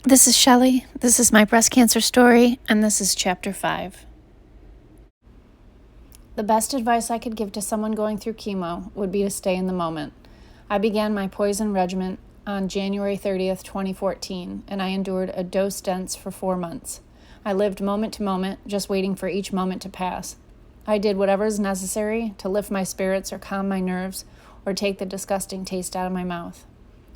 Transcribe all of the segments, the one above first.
This is Shelly. This is my breast cancer story, and this is Chapter 5. The best advice I could give to someone going through chemo would be to stay in the moment. I began my poison regimen on January 30th, 2014, and I endured a dose dense for 4 months. I lived moment to moment, just waiting for each moment to pass. I did whatever is necessary to lift my spirits or calm my nerves or take the disgusting taste out of my mouth.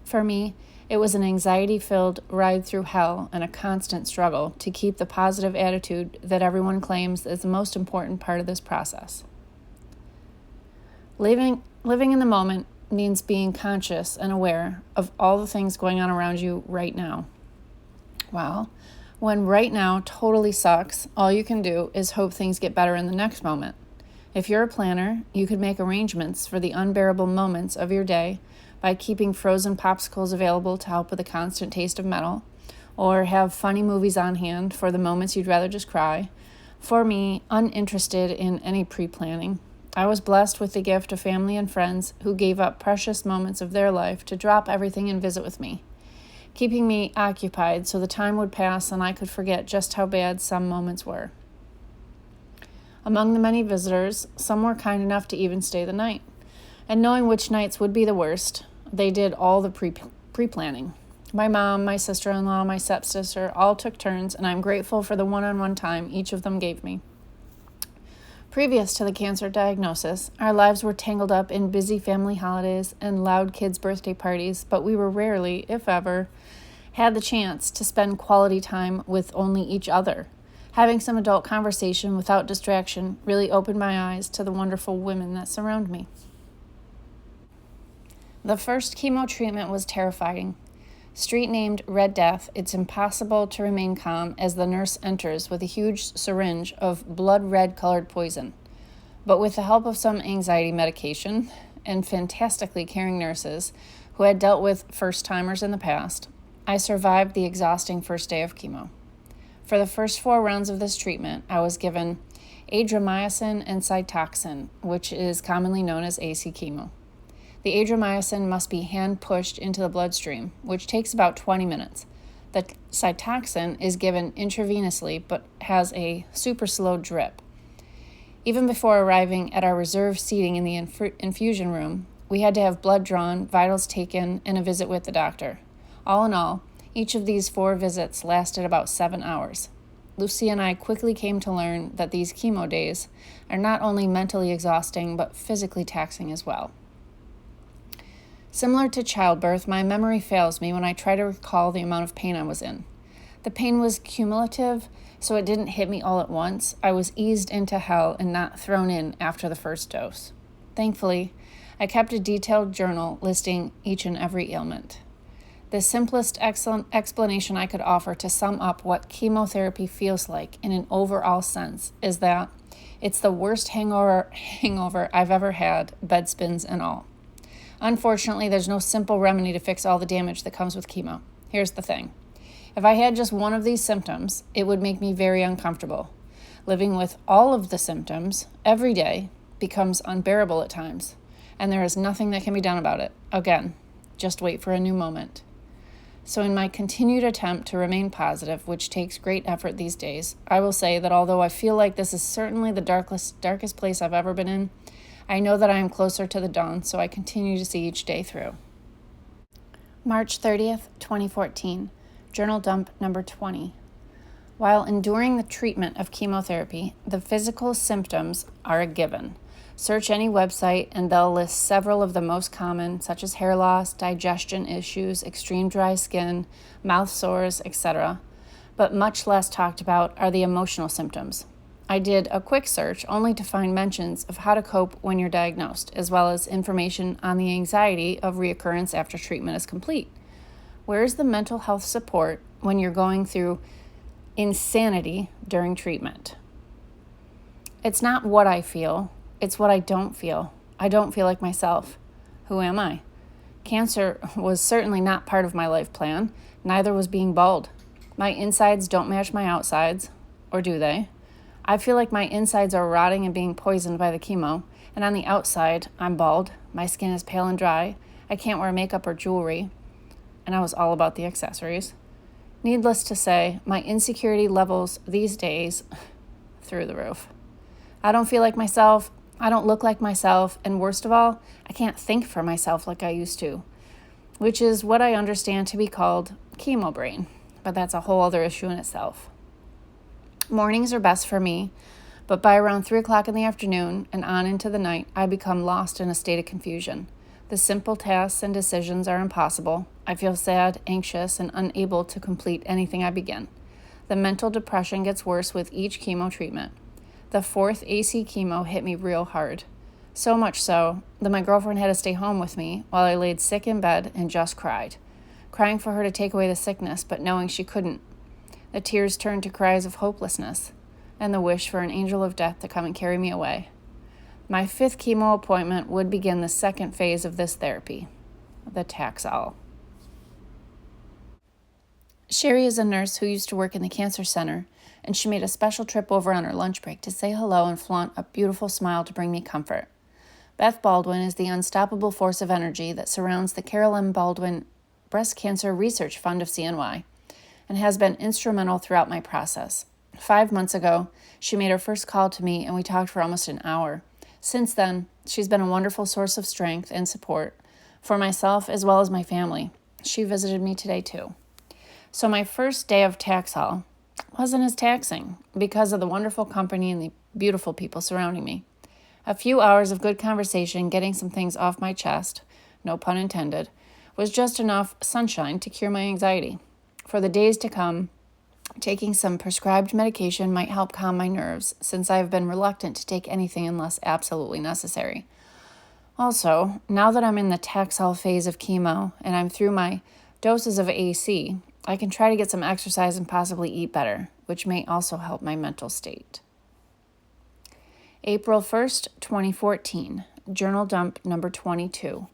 For me, it was an anxiety-filled ride through hell and a constant struggle to keep the positive attitude that everyone claims is the most important part of this process. Living in the moment means being conscious and aware of all the things going on around you right now. Well, when right now totally sucks, all you can do is hope things get better in the next moment. If you're a planner, you could make arrangements for the unbearable moments of your day by keeping frozen popsicles available to help with the constant taste of metal, or have funny movies on hand for the moments you'd rather just cry. For me, uninterested in any pre-planning, I was blessed with the gift of family and friends who gave up precious moments of their life to drop everything and visit with me, keeping me occupied so the time would pass and I could forget just how bad some moments were. Among the many visitors, some were kind enough to even stay the night. And knowing which nights would be the worst, they did all the pre-planning. My mom, my sister-in-law, my stepsister all took turns, and I'm grateful for the one-on-one time each of them gave me. Previous to the cancer diagnosis, our lives were tangled up in busy family holidays and loud kids' birthday parties, but we were rarely, if ever, had the chance to spend quality time with only each other. Having some adult conversation without distraction really opened my eyes to the wonderful women that surround me. The first chemo treatment was terrifying. Street-named Red Death, it's impossible to remain calm as the nurse enters with a huge syringe of blood-red-colored poison. But with the help of some anxiety medication and fantastically caring nurses who had dealt with first-timers in the past, I survived the exhausting first day of chemo. For the first 4 rounds of this treatment, I was given adriamycin and Cytoxan, which is commonly known as AC chemo. The adriamycin must be hand-pushed into the bloodstream, which takes about 20 minutes. The Cytoxan is given intravenously but has a super slow drip. Even before arriving at our reserved seating in the infusion room, we had to have blood drawn, vitals taken, and a visit with the doctor. All in all, each of these 4 visits lasted about 7 hours. Lucy and I quickly came to learn that these chemo days are not only mentally exhausting but physically taxing as well. Similar to childbirth, my memory fails me when I try to recall the amount of pain I was in. The pain was cumulative, so it didn't hit me all at once. I was eased into hell and not thrown in after the first dose. Thankfully, I kept a detailed journal listing each and every ailment. The simplest explanation I could offer to sum up what chemotherapy feels like in an overall sense is that it's the worst hangover I've ever had, bed spins and all. Unfortunately, there's no simple remedy to fix all the damage that comes with chemo. Here's the thing. If I had just one of these symptoms, it would make me very uncomfortable. Living with all of the symptoms every day becomes unbearable at times, and there is nothing that can be done about it. Again, just wait for a new moment. So in my continued attempt to remain positive, which takes great effort these days, I will say that although I feel like this is certainly the darkest place I've ever been in, I know that I am closer to the dawn, so I continue to see each day through. March 30th, 2014, Journal Dump number 20. While enduring the treatment of chemotherapy, the physical symptoms are a given. Search any website and they'll list several of the most common, such as hair loss, digestion issues, extreme dry skin, mouth sores, etc. But much less talked about are the emotional symptoms. I did a quick search only to find mentions of how to cope when you're diagnosed, as well as information on the anxiety of reoccurrence after treatment is complete. Where is the mental health support when you're going through insanity during treatment? It's not what I feel, it's what I don't feel. I don't feel like myself. Who am I? Cancer was certainly not part of my life plan, neither was being bald. My insides don't match my outsides, or do they? I feel like my insides are rotting and being poisoned by the chemo, and on the outside, I'm bald, my skin is pale and dry, I can't wear makeup or jewelry, and I was all about the accessories. Needless to say, my insecurity levels these days through the roof. I don't feel like myself, I don't look like myself, and worst of all, I can't think for myself like I used to, which is what I understand to be called chemo brain, but that's a whole other issue in itself. Mornings are best for me, but by around 3 o'clock in the afternoon and on into the night, I become lost in a state of confusion. The simple tasks and decisions are impossible. I feel sad, anxious, and unable to complete anything I begin. The mental depression gets worse with each chemo treatment. The fourth AC chemo hit me real hard. So much so that my girlfriend had to stay home with me while I laid sick in bed and just cried. Crying for her to take away the sickness, but knowing she couldn't. The tears turned to cries of hopelessness and the wish for an angel of death to come and carry me away. My 5th chemo appointment would begin the second phase of this therapy, the Taxol. Sherry is a nurse who used to work in the cancer center, and she made a special trip over on her lunch break to say hello and flaunt a beautiful smile to bring me comfort. Beth Baldwin is the unstoppable force of energy that surrounds the Carol M. Baldwin Breast Cancer Research Fund of CNY and has been instrumental throughout my process. 5 months ago, she made her first call to me and we talked for almost an hour. Since then, she's been a wonderful source of strength and support for myself as well as my family. She visited me today too. So my first day of Taxol wasn't as taxing because of the wonderful company and the beautiful people surrounding me. A few hours of good conversation, getting some things off my chest, no pun intended, was just enough sunshine to cure my anxiety. For the days to come, taking some prescribed medication might help calm my nerves, since I have been reluctant to take anything unless absolutely necessary. Also, now that I'm in the Taxol phase of chemo and I'm through my doses of AC, I can try to get some exercise and possibly eat better, which may also help my mental state. April 1st, 2014, journal dump number 22.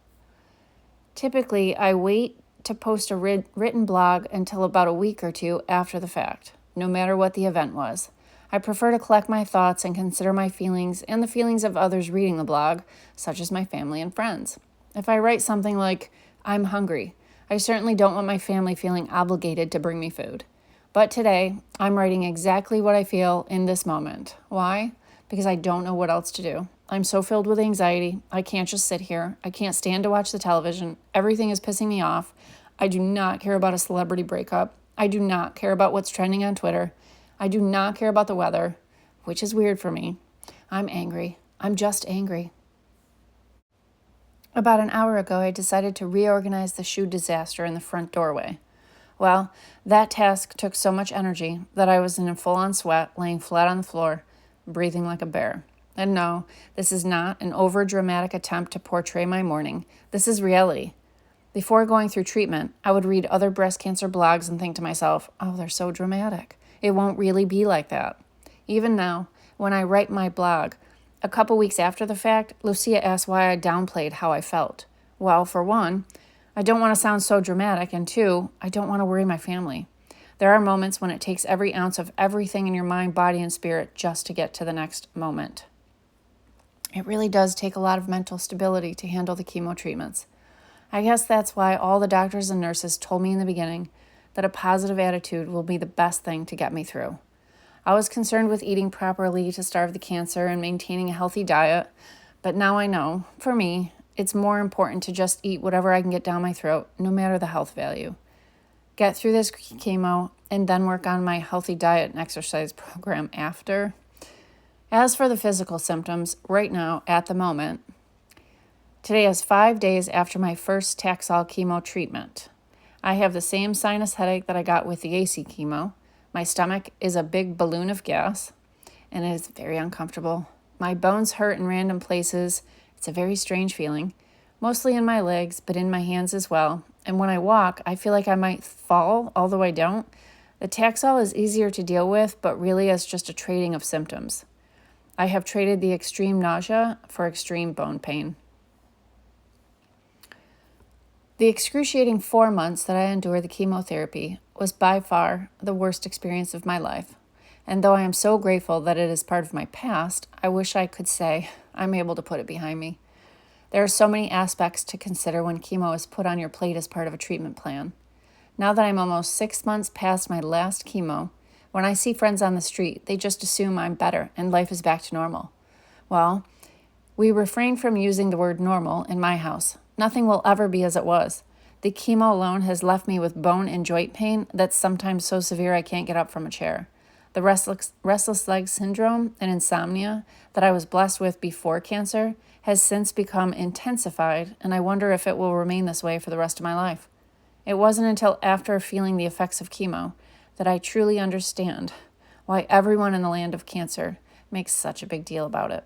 Typically, I wait to post a written blog until about a week or two after the fact, no matter what the event was. I prefer to collect my thoughts and consider my feelings and the feelings of others reading the blog, such as my family and friends. If I write something like, "I'm hungry," I certainly don't want my family feeling obligated to bring me food. But today, I'm writing exactly what I feel in this moment. Why? Because I don't know what else to do. I'm so filled with anxiety. I can't just sit here. I can't stand to watch the television. Everything is pissing me off. I do not care about a celebrity breakup. I do not care about what's trending on Twitter. I do not care about the weather, which is weird for me. I'm angry. I'm just angry. About an hour ago, I decided to reorganize the shoe disaster in the front doorway. Well, that task took so much energy that I was in a full-on sweat, laying flat on the floor, breathing like a bear. And no, this is not an over-dramatic attempt to portray my morning. This is reality. Before going through treatment, I would read other breast cancer blogs and think to myself, oh, they're so dramatic. It won't really be like that. Even now, when I write my blog, a couple weeks after the fact, Lucia asked why I downplayed how I felt. Well, for one, I don't want to sound so dramatic, and two, I don't want to worry my family. There are moments when it takes every ounce of everything in your mind, body, and spirit just to get to the next moment. It really does take a lot of mental stability to handle the chemo treatments. I guess that's why all the doctors and nurses told me in the beginning that a positive attitude will be the best thing to get me through. I was concerned with eating properly to starve the cancer and maintaining a healthy diet, but now I know, for me, it's more important to just eat whatever I can get down my throat, no matter the health value. Get through this chemo and then work on my healthy diet and exercise program after. As for the physical symptoms, right now, at the moment, today is 5 days after my first Taxol chemo treatment. I have the same sinus headache that I got with the AC chemo. My stomach is a big balloon of gas, and it is very uncomfortable. My bones hurt in random places. It's a very strange feeling, mostly in my legs, but in my hands as well. And when I walk, I feel like I might fall, although I don't. The Taxol is easier to deal with, but really is just a trading of symptoms. I have traded the extreme nausea for extreme bone pain. The excruciating 4 months that I endured the chemotherapy was by far the worst experience of my life. And though I am so grateful that it is part of my past, I wish I could say I'm able to put it behind me. There are so many aspects to consider when chemo is put on your plate as part of a treatment plan. Now that I'm almost 6 months past my last chemo, when I see friends on the street, they just assume I'm better and life is back to normal. Well, we refrain from using the word normal in my house. Nothing will ever be as it was. The chemo alone has left me with bone and joint pain that's sometimes so severe I can't get up from a chair. The restless leg syndrome and insomnia that I was blessed with before cancer has since become intensified, and I wonder if it will remain this way for the rest of my life. It wasn't until after feeling the effects of chemo that I truly understand why everyone in the land of cancer makes such a big deal about it.